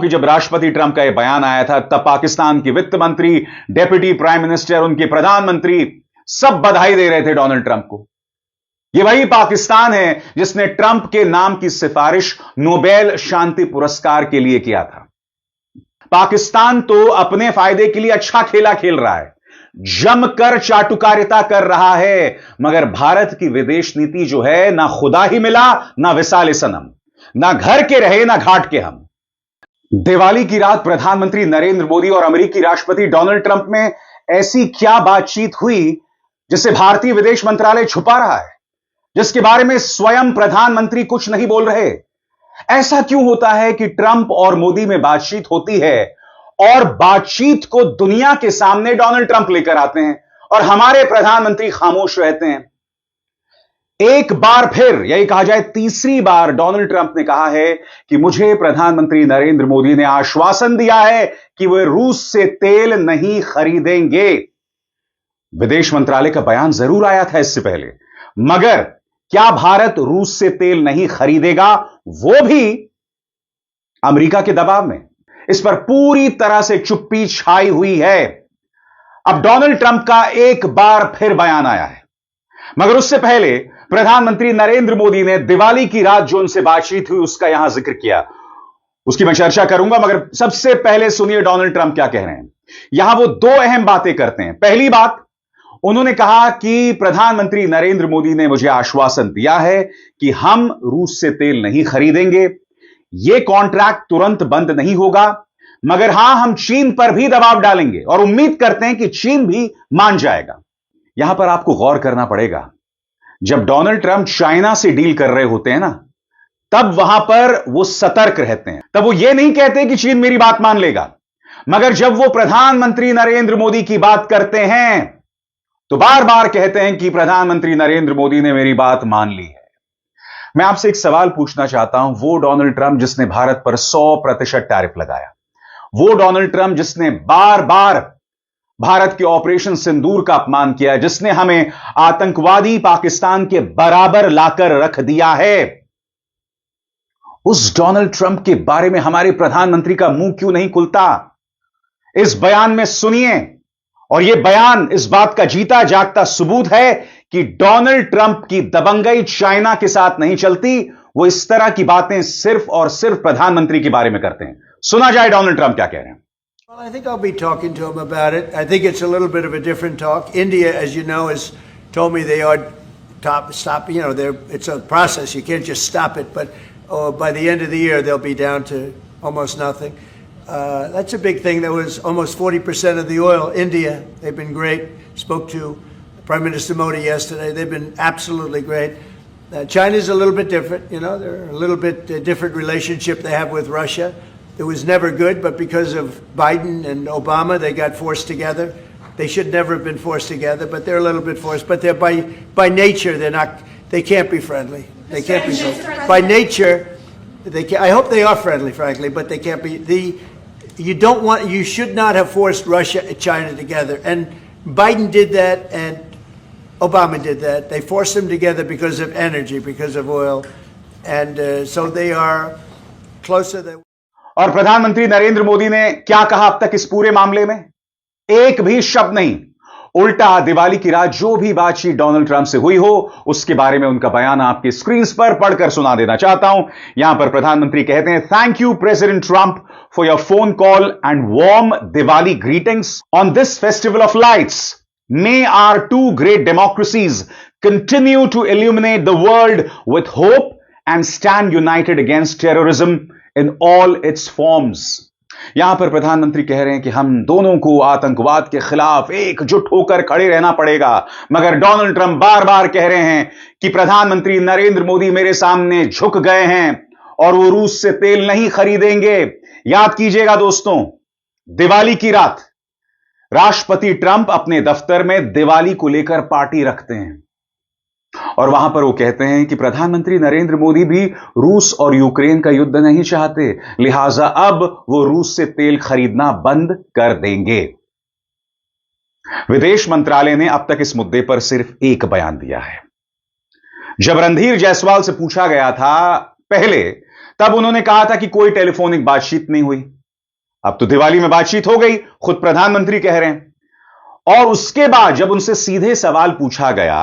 कि जब राष्ट्रपति ट्रंप का यह बयान आया था तब पाकिस्तान की वित्त मंत्री, डेप्यूटी प्राइम मिनिस्टर, उनके प्रधानमंत्री सब बधाई दे रहे थे डोनाल्ड ट्रंप को। यह वही पाकिस्तान है जिसने ट्रंप के नाम की सिफारिश नोबेल शांति पुरस्कार के लिए किया था। पाकिस्तान तो अपने फायदे के लिए अच्छा खेला खेल रहा है, जमकर चाटुकारिता कर रहा है, मगर भारत की विदेश नीति जो है ना खुदा ही मिला ना विसाल सनम, ना घर के रहे ना घाट के हम। दिवाली की रात प्रधानमंत्री नरेंद्र मोदी और अमेरिकी राष्ट्रपति डोनाल्ड ट्रंप में ऐसी क्या बातचीत हुई जिसे भारतीय विदेश मंत्रालय छुपा रहा है, जिसके बारे में स्वयं प्रधानमंत्री कुछ नहीं बोल रहे। ऐसा क्यों होता है कि ट्रंप और मोदी में बातचीत होती है और बातचीत को दुनिया के सामने डोनाल्ड ट्रंप लेकर आते हैं और हमारे प्रधानमंत्री खामोश रहते हैं। एक बार फिर, यही कहा जाए तीसरी बार, डोनाल्ड ट्रंप ने कहा है कि मुझे प्रधानमंत्री नरेंद्र मोदी ने आश्वासन दिया है कि वे रूस से तेल नहीं खरीदेंगे। विदेश मंत्रालय का बयान जरूर आया था इससे पहले, मगर क्या भारत रूस से तेल नहीं खरीदेगा, वो भी अमेरिका के दबाव में? इस पर पूरी तरह से चुप्पी छाई हुई है। अब डोनाल्ड ट्रंप का एक बार फिर बयान आया है, मगर उससे पहले प्रधानमंत्री नरेंद्र मोदी ने दिवाली की रात जो उनसे बातचीत हुई उसका यहां जिक्र किया, उसकी मैं चर्चा करूंगा, मगर सबसे पहले सुनिए डोनाल्ड ट्रंप क्या कह रहे हैं। यहां वो दो अहम बातें करते हैं। पहली बात, उन्होंने कहा कि प्रधानमंत्री नरेंद्र मोदी ने मुझे आश्वासन दिया है कि हम रूस से तेल नहीं खरीदेंगे, यह कॉन्ट्रैक्ट तुरंत बंद नहीं होगा, मगर हां, हम चीन पर भी दबाव डालेंगे और उम्मीद करते हैं कि चीन भी मान जाएगा। यहां पर आपको गौर करना पड़ेगा, जब डोनाल्ड ट्रंप चाइना से डील कर रहे होते हैं ना, तब वहां पर वो सतर्क रहते हैं, तब वो ये नहीं कहते कि चीन मेरी बात मान लेगा, मगर जब वो प्रधानमंत्री नरेंद्र मोदी की बात करते हैं तो बार बार कहते हैं कि प्रधानमंत्री नरेंद्र मोदी ने मेरी बात मान ली है। मैं आपसे एक सवाल पूछना चाहता हूं, वो डोनाल्ड ट्रंप जिसने भारत पर 100% टैरिफ लगाया, वो डोनाल्ड ट्रंप जिसने बार बार भारत के ऑपरेशन सिंदूर का अपमान किया, जिसने हमें आतंकवादी पाकिस्तान के बराबर लाकर रख दिया है, उस डोनाल्ड ट्रंप के बारे में हमारे प्रधानमंत्री का मुंह क्यों नहीं खुलता? इस बयान में सुनिए, और यह बयान इस बात का जीता जागता सबूत है कि डोनाल्ड ट्रंप की दबंगई चाइना के साथ नहीं चलती। वो इस तरह की बातें सिर्फ और सिर्फ प्रधानमंत्री के बारे में करते हैं। सुना जाए डोनाल्ड ट्रंप क्या कह रहे हैं। Well, I think I'll be talking to him about it. I think it's a little bit of a different talk. India, as you know, has told me they are stop. You know, it's a process. You can't just stop it. But by the end of the year, they'll be down to almost nothing. That's a big thing. That was almost 40% of the oil. India, they've been great. Spoke to Prime Minister Modi yesterday. They've been absolutely great. China's a little bit different. You know, they're a little bit different relationship they have with Russia. It was never good, but because of Biden and Obama, they got forced together. They should never have been forced together, but they're a little bit forced. But they're by nature, they're not. They can't be friendly. They can't be friendly. By nature, they can, I hope they are friendly, frankly, but they can't be. You don't want. You should not have forced Russia and China together. And Biden did that, and Obama did that. They forced them together because of energy, because of oil, and so they are closer than. और प्रधानमंत्री नरेंद्र मोदी ने क्या कहा अब तक इस पूरे मामले में? एक भी शब्द नहीं। उल्टा दिवाली की रात जो भी बातचीत डोनाल्ड ट्रंप से हुई हो उसके बारे में उनका बयान आपकी स्क्रीन पर पढ़कर सुना देना चाहता हूं। यहां पर प्रधानमंत्री कहते हैं, thank you President Trump for your phone call and warm Diwali greetings on this festival of lights. May our two great democracies continue to illuminate the world with hope and stand united against terrorism in all its forms। यहां पर प्रधानमंत्री कह रहे हैं कि हम दोनों को आतंकवाद के खिलाफ एकजुट होकर खड़े रहना पड़ेगा, मगर डोनाल्ड ट्रंप बार बार कह रहे हैं कि प्रधानमंत्री नरेंद्र मोदी मेरे सामने झुक गए हैं और वो रूस से तेल नहीं खरीदेंगे। याद कीजिएगा दोस्तों, दिवाली की रात राष्ट्रपति ट्रंप अपने दफ्तर में दिवाली को लेकर पार्टी रखते हैं और वहां पर वो कहते हैं कि प्रधानमंत्री नरेंद्र मोदी भी रूस और यूक्रेन का युद्ध नहीं चाहते, लिहाजा अब वो रूस से तेल खरीदना बंद कर देंगे। विदेश मंत्रालय ने अब तक इस मुद्दे पर सिर्फ एक बयान दिया है। जब रणधीर जायसवाल से पूछा गया था पहले तब उन्होंने कहा था कि कोई टेलीफोनिक बातचीत नहीं हुई। अब तो दिवाली में बातचीत हो गई, खुद प्रधानमंत्री कह रहे हैं। और उसके बाद जब उनसे सीधे सवाल पूछा गया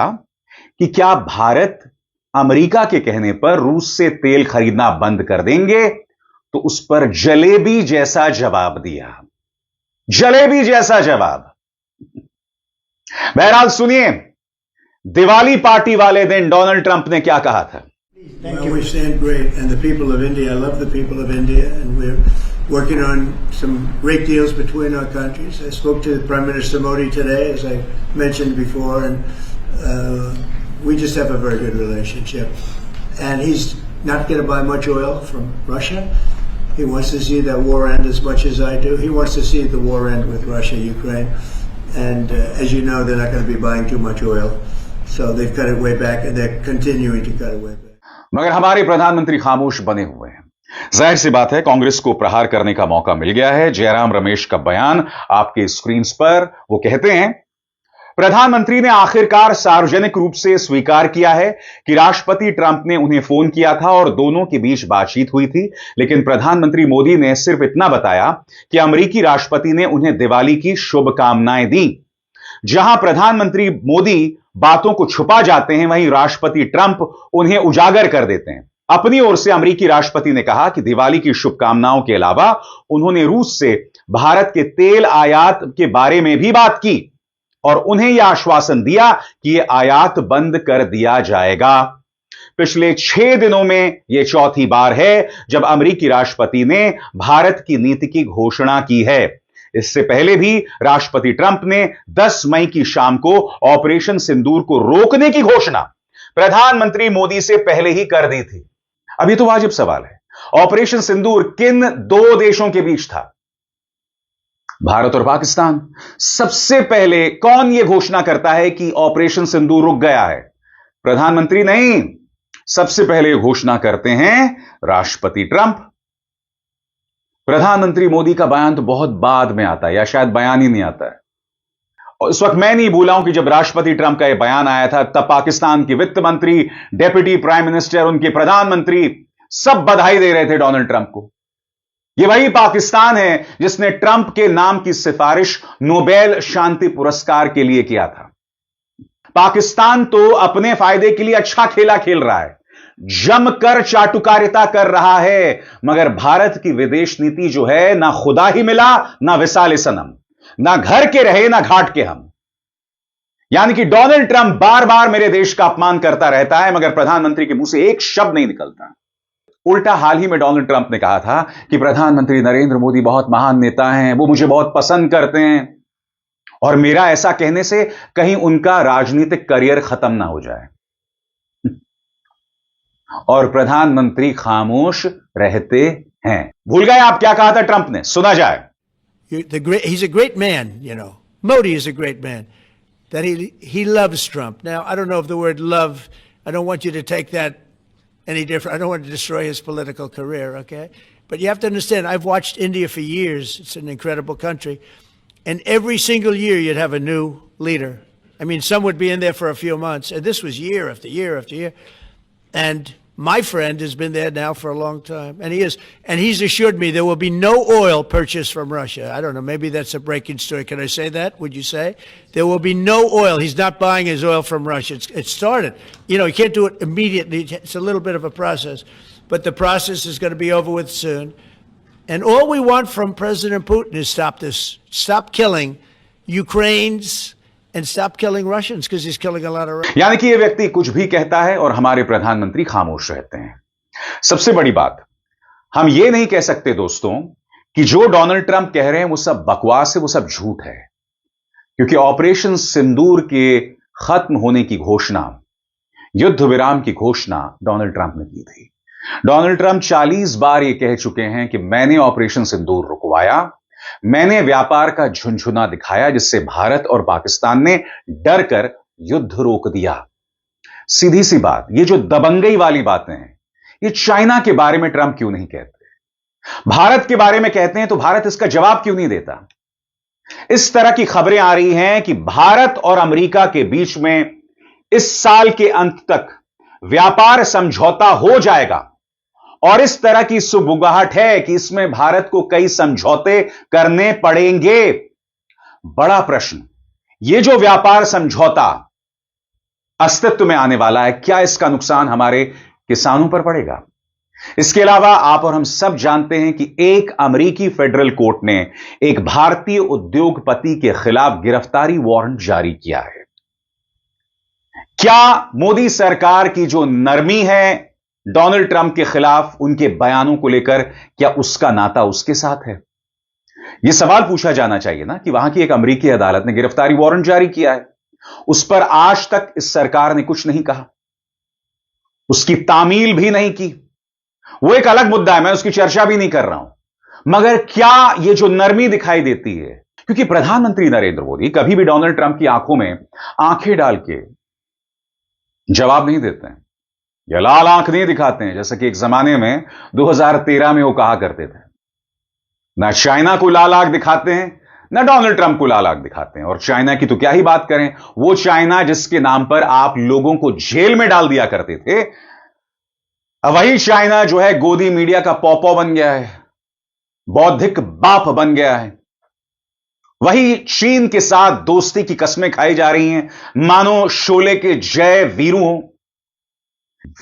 कि क्या भारत अमेरिका के कहने पर रूस से तेल खरीदना बंद कर देंगे, तो उस पर जलेबी जैसा जवाब दिया। जलेबी जैसा जवाब। बहरहाल सुनिए, दिवाली पार्टी वाले दिन डोनाल्ड ट्रंप ने क्या कहा था। Well, we stand great, and the people of India, I love the people of India, and we're working on some great deals between our countries. I spoke to Prime Minister Modi today, as I mentioned before, and we just have a very good relationship. And he's not going to buy much oil from Russia. He wants to see that war end as much as I do. He wants to see the war end with Russia, Ukraine. And as you know, they're not going to be buying too much oil. So they've cut it way back, and they're continuing to cut it way back. मगर हमारे प्रधानमंत्री खामोश बने हुए हैं। जाहिर सी बात है, कांग्रेस को प्रहार करने का मौका मिल गया है। जयराम रमेश का बयान आपके स्क्रीन पर, वो कहते हैं, प्रधानमंत्री ने आखिरकार सार्वजनिक रूप से स्वीकार किया है कि राष्ट्रपति ट्रंप ने उन्हें फोन किया था और दोनों के बीच बातचीत हुई थी, लेकिन प्रधानमंत्री मोदी ने सिर्फ इतना बताया कि अमेरिकी राष्ट्रपति ने उन्हें दिवाली की शुभकामनाएं दी। जहां प्रधानमंत्री मोदी बातों को छुपा जाते हैं, वहीं राष्ट्रपति ट्रंप उन्हें उजागर कर देते हैं। अपनी ओर से अमेरिकी राष्ट्रपति ने कहा कि दिवाली की शुभकामनाओं के अलावा उन्होंने रूस से भारत के तेल आयात के बारे में भी बात की और उन्हें यह आश्वासन दिया कि यह आयात बंद कर दिया जाएगा। पिछले 6 दिनों में यह चौथी बार है जब अमेरिकी राष्ट्रपति ने भारत की नीति की घोषणा की है। इससे पहले भी राष्ट्रपति ट्रंप ने 10 मई की शाम को ऑपरेशन सिंदूर को रोकने की घोषणा प्रधानमंत्री मोदी से पहले ही कर दी थी। अब ये तो वाजिब सवाल है, ऑपरेशन सिंदूर किन 2 देशों के बीच था? भारत और पाकिस्तान। सबसे पहले कौन यह घोषणा करता है कि ऑपरेशन सिंदूर रुक गया है? प्रधानमंत्री नहीं, सबसे पहले घोषणा करते हैं राष्ट्रपति ट्रंप। प्रधानमंत्री मोदी का बयान तो बहुत बाद में आता है, या शायद बयान ही नहीं आता है। और इस वक्त मैं नहीं भूला हूं कि जब राष्ट्रपति ट्रंप का यह बयान आया था, तब पाकिस्तान के वित्त मंत्री, डेप्यूटी प्राइम मिनिस्टर, उनके प्रधानमंत्री सब बधाई दे रहे थे डोनाल्ड ट्रंप को। यह वही पाकिस्तान है जिसने ट्रंप के नाम की सिफारिश नोबेल शांति पुरस्कार के लिए किया था। पाकिस्तान तो अपने फायदे के लिए अच्छा खेला खेल रहा है, जमकर चाटुकारिता कर रहा है, मगर भारत की विदेश नीति जो है, ना खुदा ही मिला, ना विसाल सनम, ना घर के रहे, ना घाट के हम। यानी कि डोनाल्ड ट्रंप बार बार मेरे देश का अपमान करता रहता है, मगर प्रधानमंत्री के मुंह से एक शब्द नहीं निकलता। उल्टा हाल ही में डोनाल्ड ट्रंप ने कहा था कि प्रधानमंत्री नरेंद्र मोदी बहुत महान नेता हैं, वो मुझे बहुत पसंद करते हैं, और मेरा ऐसा कहने से कहीं उनका राजनीतिक करियर खत्म ना हो जाए। और प्रधानमंत्री खामोश रहते हैं। भूल गए आप क्या कहा था ट्रंप ने? सुना जाए। He's a great man, you know. Modi is a great man. That he loves Trump. Now, I don't know if the word love, I don't want you to take that any different. I don't want to destroy his political career, okay? But you have to understand, I've watched India for years. It's an incredible country. And every single year you'd have a new leader. I mean, some would be in there for a few months. And this was year after year after year. And my friend has been there now for a long time. And he's assured me there will be no oil purchased from Russia. I don't know, maybe that's a breaking story. Can I say that? Would you say? There will be no oil. He's not buying his oil from Russia. It started. You know, you can't do it immediately. It's a little bit of a process. But the process is going to be over with soon. And all we want from President Putin is stop this. Stop killing Ukrainians and stop killing Russians, because he's killing a lot of Russians. यानी कि ये व्यक्ति कुछ भी कहता है और हमारे प्रधानमंत्री खामोश रहते हैं। सबसे बड़ी बात, हम ये नहीं कह सकते दोस्तों कि जो डोनाल्ड ट्रंप कह रहे हैं वो सब बकवास है, वो सब झूठ है, क्योंकि ऑपरेशन सिंदूर के खत्म होने की घोषणा, युद्ध विराम की घोषणा डोनाल्ड ट्रंप ने की थी। डोनाल्ड ट्रंप 40 बार ये कह चुके हैं कि मैंने ऑपरेशन सिंदूर रुकवाया, मैंने व्यापार का झुनझुना दिखाया, जिससे भारत और पाकिस्तान ने डर कर युद्ध रोक दिया। सीधी सी बात, ये जो दबंगई वाली बातें हैं, ये चाइना के बारे में ट्रंप क्यों नहीं कहते? भारत के बारे में कहते हैं तो भारत इसका जवाब क्यों नहीं देता? इस तरह की खबरें आ रही हैं कि भारत और अमेरिका के बीच में इस साल के अंत तक व्यापार समझौता हो जाएगा और इस तरह की सुगबुगाहट है कि इसमें भारत को कई समझौते करने पड़ेंगे। बड़ा प्रश्न, यह जो व्यापार समझौता अस्तित्व में आने वाला है, क्या इसका नुकसान हमारे किसानों पर पड़ेगा? इसके अलावा आप और हम सब जानते हैं कि एक अमेरिकी फेडरल कोर्ट ने एक भारतीय उद्योगपति के खिलाफ गिरफ्तारी वारंट जारी किया है। क्या मोदी सरकार की जो नरमी है डोनाल्ड ट्रंप के खिलाफ, उनके बयानों को लेकर, क्या उसका नाता उसके साथ है? यह सवाल पूछा जाना चाहिए ना कि वहां की एक अमेरिकी अदालत ने गिरफ्तारी वारंट जारी किया है, उस पर आज तक इस सरकार ने कुछ नहीं कहा, उसकी तामील भी नहीं की। वो एक अलग मुद्दा है, मैं उसकी चर्चा भी नहीं कर रहा हूं। मगर क्या यह जो नरमी दिखाई देती है, क्योंकि प्रधानमंत्री नरेंद्र मोदी कभी भी डोनाल्ड ट्रंप की आंखों में आंखें डाल के जवाब नहीं देते हैं या लाल आंख नहीं दिखाते हैं, जैसा कि एक जमाने में 2013 में वो कहा करते थे। ना चाइना को लाल आंख दिखाते हैं, ना डोनाल्ड ट्रंप को लाल आंख दिखाते हैं। और चाइना की तो क्या ही बात करें, वो चाइना जिसके नाम पर आप लोगों को जेल में डाल दिया करते थे, वही चाइना जो है गोदी मीडिया का पौपौ बन गया है, बौद्धिक बाप बन गया है। वही चीन के साथ दोस्ती की कस्में खाई जा रही हैं, मानो शोले के जय वीरू हो।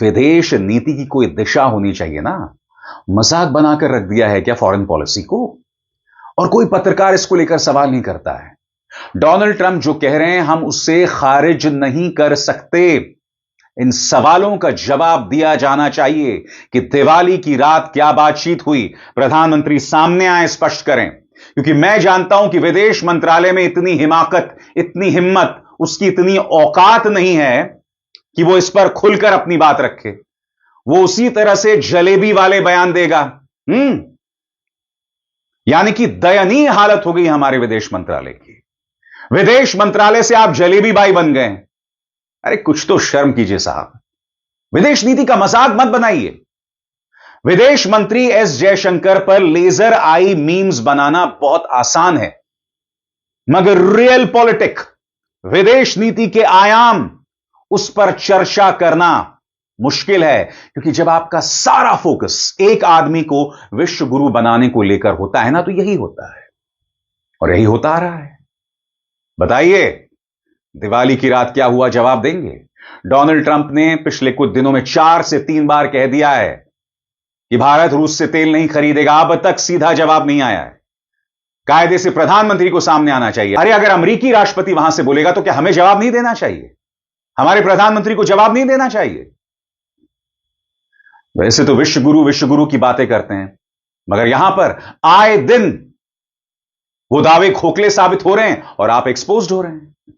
विदेश नीति की कोई दिशा होनी चाहिए ना, मजाक बनाकर रख दिया है क्या फॉरेन पॉलिसी को? और कोई पत्रकार इसको लेकर सवाल नहीं करता है। डोनाल्ड ट्रंप जो कह रहे हैं, हम उससे खारिज नहीं कर सकते। इन सवालों का जवाब दिया जाना चाहिए कि दिवाली की रात क्या बातचीत हुई, प्रधानमंत्री सामने आए, स्पष्ट करें। क्योंकि मैं जानता हूं कि विदेश मंत्रालय में इतनी हिमाकत, इतनी हिम्मत, उसकी इतनी औकात नहीं है कि वो इस पर खुलकर अपनी बात रखे। वो उसी तरह से जलेबी वाले बयान देगा। यानी कि दयनीय हालत हो गई हमारे विदेश मंत्रालय की। विदेश मंत्रालय से आप जलेबी बाई बन गए। अरे कुछ तो शर्म कीजिए साहब, विदेश नीति का मजाक मत बनाइए। विदेश मंत्री एस जयशंकर पर लेजर आई मीम्स बनाना बहुत आसान है, मगर रियल पॉलिटिक, विदेश नीति के आयाम, उस पर चर्चा करना मुश्किल है। क्योंकि जब आपका सारा फोकस एक आदमी को विश्व गुरु बनाने को लेकर होता है ना, तो यही होता है और यही होता आ रहा है। बताइए, दिवाली की रात क्या हुआ, जवाब देंगे? डोनाल्ड ट्रंप ने पिछले कुछ दिनों में 4 से 3 बार कह दिया है कि भारत रूस से तेल नहीं खरीदेगा। अब तक सीधा जवाब नहीं आया है। कायदे से प्रधानमंत्री को सामने आना चाहिए। अरे अगर अमेरिकी राष्ट्रपति वहां से बोलेगा तो क्या हमें जवाब नहीं देना चाहिए? हमारे प्रधानमंत्री को जवाब नहीं देना चाहिए? वैसे तो विश्व गुरु की बातें करते हैं, मगर यहां पर आए दिन वो दावे खोखले साबित हो रहे हैं और आप एक्सपोज्ड हो रहे हैं।